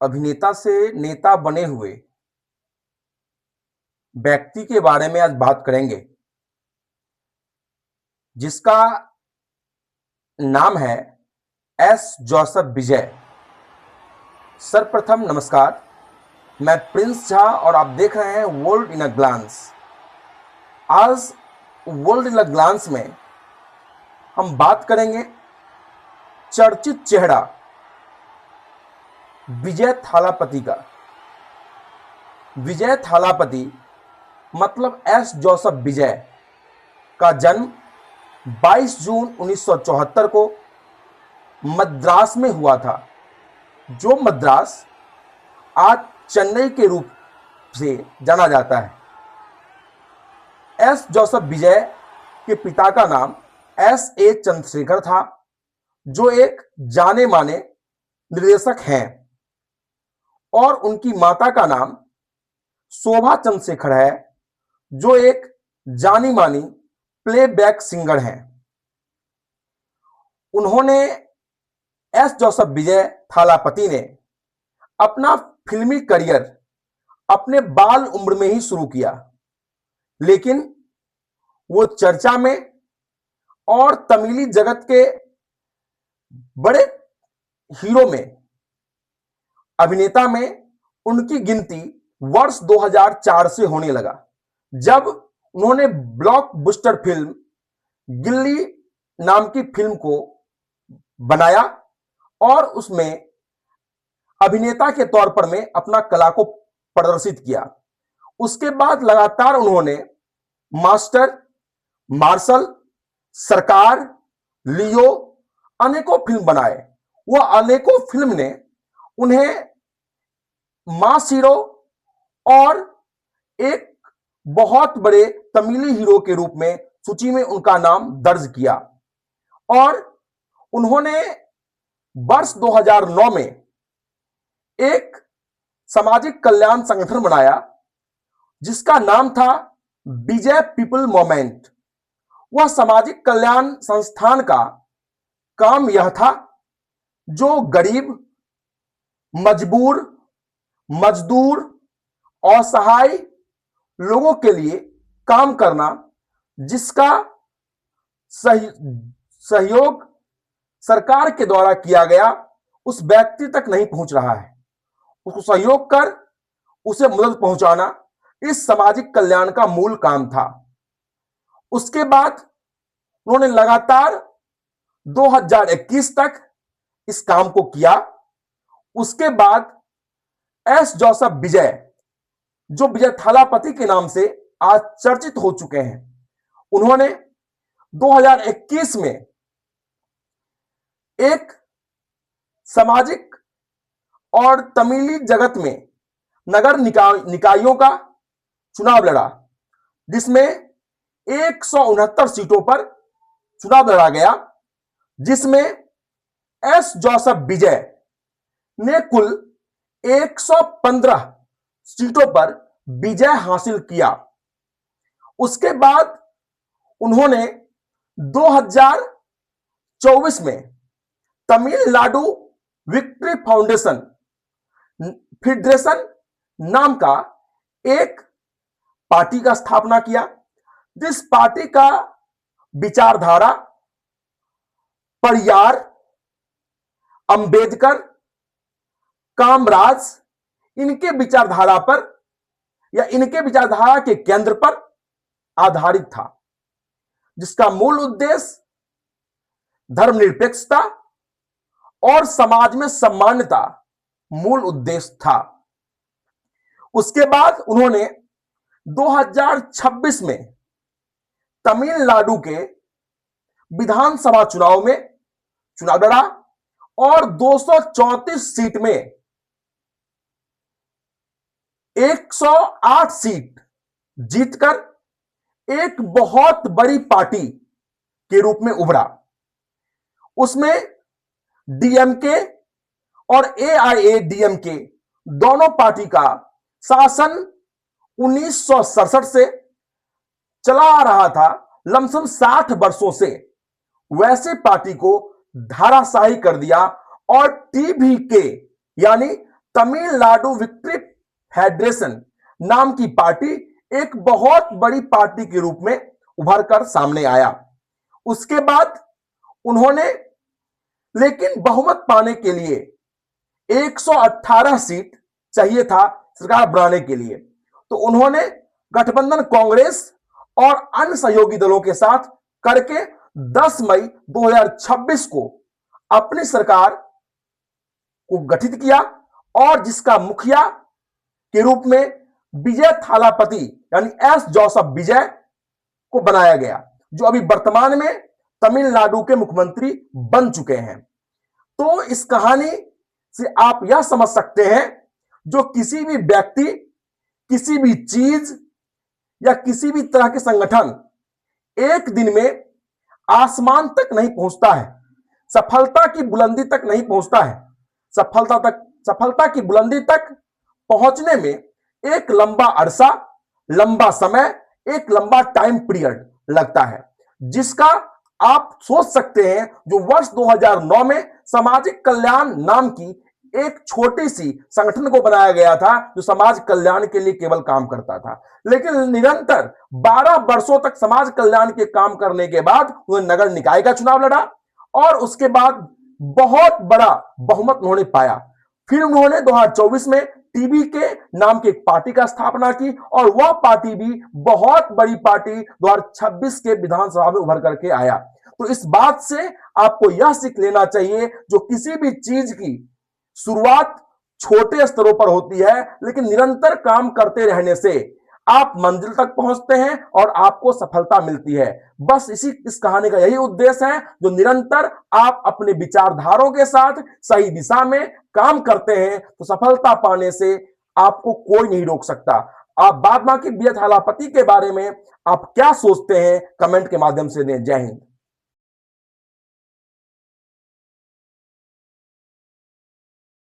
अभिनेता से नेता बने हुए व्यक्ति के बारे में आज बात करेंगे, जिसका नाम है एस जोसेफ विजय। सर्वप्रथम नमस्कार, मैं प्रिंस झा और आप देख रहे हैं वर्ल्ड इन अ ग्लांस। आज वर्ल्ड इन अ ग्लांस में हम बात करेंगे चर्चित चेहरा विजय थालापति का। विजय थालापति मतलब एस जोसेफ विजय का जन्म 22 जून 1974 को मद्रास में हुआ था, जो मद्रास आज चेन्नई के रूप से जाना जाता है। एस जोसेफ विजय के पिता का नाम एस ए चंद्रशेखर था, जो एक जाने माने निर्देशक हैं, और उनकी माता का नाम शोभा चंद्रशेखर है, जो एक जानी मानी प्लेबैक सिंगर हैं। उन्होंने एस जोसेफ विजय थालापति ने अपना फिल्मी करियर अपने बाल उम्र में ही शुरू किया, लेकिन वो चर्चा में और तमिली जगत के बड़े हीरो में, अभिनेता में उनकी गिनती वर्ष 2004 से होने लगा, जब उन्होंने ब्लॉकबस्टर फिल्म गिल्ली नाम की फिल्म को बनाया और उसमें अभिनेता के तौर पर में अपना कला को प्रदर्शित किया। उसके बाद लगातार उन्होंने मास्टर, मार्शल, सरकार, लियो अनेकों फिल्म बनाए। वह अनेकों फिल्म ने उन्हें मास हीरो और एक बहुत बड़े तमिली हीरो के रूप में सूची में उनका नाम दर्ज किया, और उन्होंने वर्ष 2009 में एक सामाजिक कल्याण संगठन बनाया, जिसका नाम था विजय पीपल मूवमेंट। वह सामाजिक कल्याण संस्थान का काम यह था जो गरीब, मजबूर, मजदूर, असहाय लोगों के लिए काम करना, जिसका सहयोग सरकार के द्वारा किया गया उस व्यक्ति तक नहीं पहुंच रहा है, उसको सहयोग कर उसे मदद पहुंचाना इस सामाजिक कल्याण का मूल काम था। उसके बाद उन्होंने लगातार 2021 तक इस काम को किया। उसके बाद एस जोसेफ विजय, जो विजय थालापति के नाम से आज चर्चित हो चुके हैं, उन्होंने 2021 में एक सामाजिक और तमिली जगत में नगर निकायों का चुनाव लड़ा, जिसमें 169 सीटों पर चुनाव लड़ा गया, जिसमें एस जोसेफ विजय ने कुल 115 सीटों पर विजय हासिल किया। उसके बाद उन्होंने 2024 में तमिलनाडु विक्ट्री फाउंडेशन फेडरेशन नाम का एक पार्टी का स्थापना किया, जिस पार्टी का विचारधारा परियार, अंबेडकर, कामराज, इनके विचारधारा पर या इनके विचारधारा के केंद्र पर आधारित था, जिसका मूल उद्देश्य धर्मनिरपेक्षता और समाज में सम्मानता मूल उद्देश्य था। उसके बाद उन्होंने 2026 में तमिलनाडु के विधानसभा चुनाव में चुनाव लड़ा और 234 सीट में 108 सीट जीतकर एक बहुत बड़ी पार्टी के रूप में उभरा। उसमें डीएमके और एआईएडीएमके दोनों पार्टी का शासन 1967 से चला आ रहा था, लमसम 60 वर्षों से। वैसे पार्टी को धाराशाही कर दिया और टीवीके यानी तमिलनाडु विक्ट्री फेडरेशन नाम की पार्टी एक बहुत बड़ी पार्टी के रूप में उभर कर सामने आया। उसके बाद उन्होंने लेकिन बहुमत पाने के लिए 118 सीट चाहिए था सरकार बनाने के लिए, तो उन्होंने गठबंधन कांग्रेस और अन्य सहयोगी दलों के साथ करके 10 मई 2026 को अपनी सरकार को गठित किया और जिसका मुखिया के रूप में विजय थालापति यानी एस जोसेफ विजय को बनाया गया, जो अभी वर्तमान में तमिलनाडु के मुख्यमंत्री बन चुके हैं। तो इस कहानी से आप यह समझ सकते हैं, जो किसी भी व्यक्ति, किसी भी चीज या किसी भी तरह के संगठन एक दिन में आसमान तक नहीं पहुंचता है, सफलता की बुलंदी तक नहीं पहुंचता है। सफलता की बुलंदी तक पहुंचने में एक लंबा अरसा, लंबा समय, एक लंबा टाइम पीरियड लगता है, जिसका आप सोच सकते हैं। जो वर्ष 2009 में सामाजिक कल्याण नाम की एक छोटी सी संगठन को बनाया गया था, जो समाज कल्याण के लिए केवल काम करता था, लेकिन निरंतर 12 वर्षों तक समाज कल्याण के काम करने के बाद उन्होंने नगर निकाय का चुनाव लड़ा और उसके बाद बहुत बड़ा बहुमत उन्होंने पाया। फिर उन्होंने 2024 में टीबी के नाम की एक पार्टी का स्थापना की और वह पार्टी भी बहुत बड़ी पार्टी 2026 के विधानसभा में उभर करके आया। तो इस बात से आपको यह सीख लेना चाहिए, जो किसी भी चीज की शुरुआत छोटे स्तरों पर होती है, लेकिन निरंतर काम करते रहने से आप मंजिल तक पहुंचते हैं और आपको सफलता मिलती है। बस इस कहानी का यही उद्देश्य है, जो निरंतर आप अपने विचारधारों के साथ सही दिशा में काम करते हैं तो सफलता पाने से आपको कोई नहीं रोक सकता। आप बाद बाकी विजय थालापति के बारे में आप क्या सोचते हैं, कमेंट के माध्यम से दें। जय हिंद।